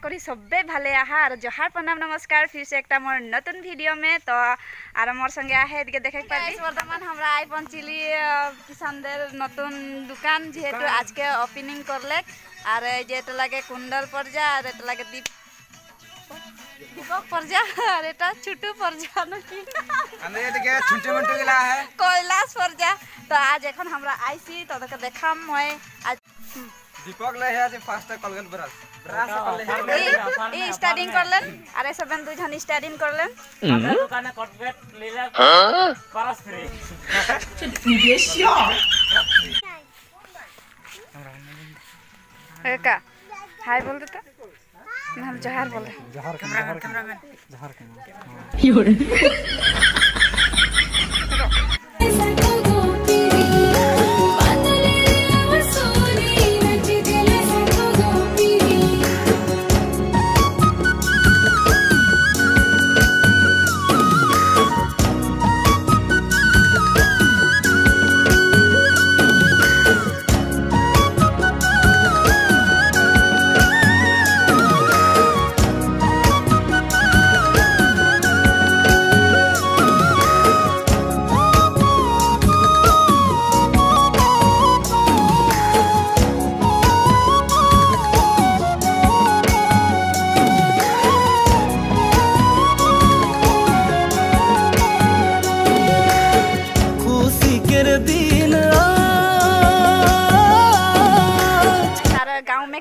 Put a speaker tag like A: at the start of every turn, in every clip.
A: करी सबे भाले आहा और जोहार प्रणाम नमस्कार फिर से एक मोर नतुन वीडियो में तो और मोर संगे आहे एदिके देखे पाबी वर्तमान हमरा आई पहुंचली किसानदेर नतुन दुकान जेहेतु आज के ओपनिंग करले और जेटा लागे कुंडल परजा और एटा लागे दीपक परजा और एटा छुटू परजा नकी
B: अंदर एदिके छुंटे मंटू गेला है
A: कैलाश परजा तो आज एखन हमरा आईसी तो देखाम मैं आज
B: दीपक ले है आज फास्ट कलगन ब्रश ब्रश कर ले
A: ए स्टार्टिंग करलेन अरे सबन दु जन स्टार्टिंग करलेन
C: हमरा दुकाने कॉर्पोरेट लेला परस फ्री विदेशिया
A: का हाय बोल देता हम जोहार बोले
B: जोहार कैमरामैन जोहार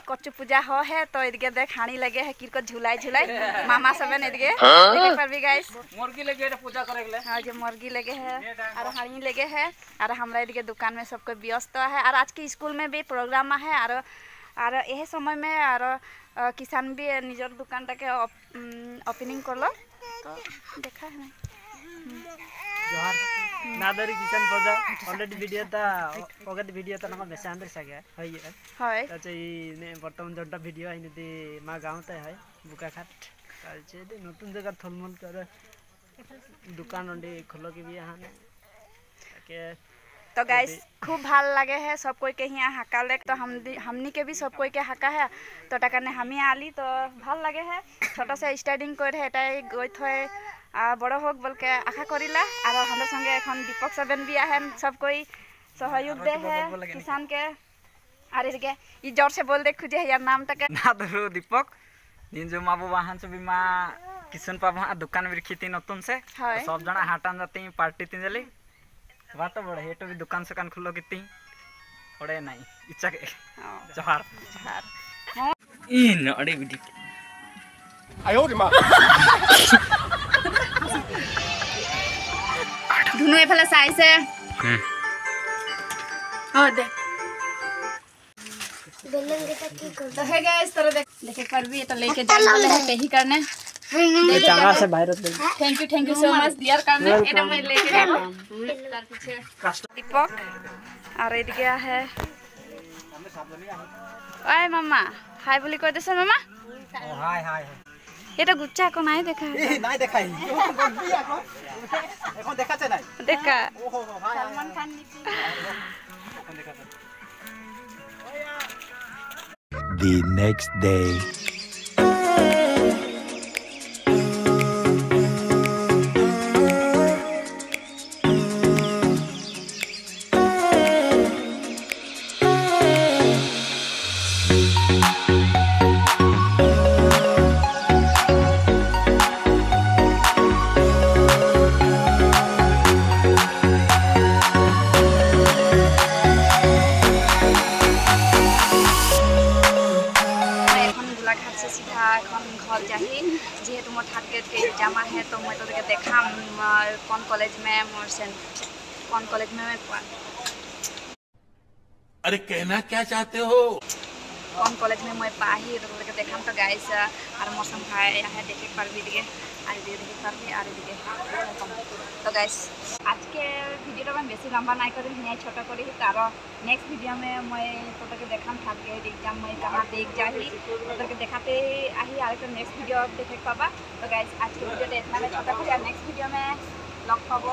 A: कच्चू पूजा हो है तो इधर देख हानी लगे है किरको झुलाई झुलाई मामा सबन इधर देखे परबी गाइस
C: मुर्गी लगे पूजा करे ले
A: हां जो मुर्गी लगे है और हानी लगे है और हमरा इधर दुकान में सबको व्यस्त है और आज के स्कूल में भी प्रोग्राम है और यह समय में और किसान भी निजर दुकान के ओपनिंग करलो तो देखा है
C: जोहार नादरी किसान पूजा ऑलरेडी वीडियो ता ओगत वीडियो ता नमन बेसा अंदर सगे होय
A: होय
C: ताचे ने वर्तमान जंटा वीडियो आइने दे मा गांवते है बुकाखाट ताचे दे नतुन जगह थलमल करे दुकान अंडे खोलो के भी यहाँ के
A: तो गाइस खूब ভাল लगे है सब कोई के यहाँ हाकाले तो हमनी के भी सब कोई के हाका है तो टाकने हमी आली तो ভাল लगे है छोटा सा स्टार्टिंग करे एटाई गई थय बड़ होक बोल के आशा करिला और हमर संगे एखन दीपक सबन भी है सब कोई सहयोग दे है किसान के और इसके ई जोर से बोल दे खुजे यार नाम तक
B: ना धरो दीपक दिन जो माबू वाहन से बीमा किसान पाबा दुकान में खेती नतुन से सब जना हाटान जाती पार्टी तीन जली बात बड़े हेटो भी दुकान सकान खुलो किती बड़े नहीं इच्छा के जोहार
A: जोहार
B: इन अड़े बिटी
C: आयो रे मां
A: धुनु एफाले साइ से हां दे बेलन के तक की कर तो है गाइस तरह देखे करबी तो लेके जा बोले है पेही करने
C: जगह से बाहर
A: thank you so much dear करने एना मैं लेके जाबो तार पीछे दीपक और इध गया है ओए मम्मा हाय बोली कर देस मम्मा
B: हाय हाय
A: ये तो गुच्चा को नहीं देखा है
B: ए नहीं देखा ही এখন দেখাছে নাই
A: देखा
B: ओहो हाय
A: सलमान खान
B: এখন দেখাছে
D: The next day.
A: घर जाही जेहेतु मोर थाके के एग्जाम है तो मैं तो देखा कौन कॉलेज में मोर कौन कॉलेज में मैं
E: अरे कहना क्या चाहते हो
A: कौन कॉलेज में मैं पाही तो देखा तो गाइस और मौसम भाई है देखे पारबी दिखे आज देखे पारबी और दिखे तो गाइस आज के वीडियो मैं बेसी लंबा नहीं करी नहीं छोटा करी तार नेक्स्ट वीडियो में मैं तो देखा थाके एग्जाम मैं कहाँ देख जाही तो देखाते आही और नेक्स्ट वीडियो देखे पाबा तो गाइस आज के वीडियो इतना छोटा करी और नेक्स्ट वीडियो में लग पाबो।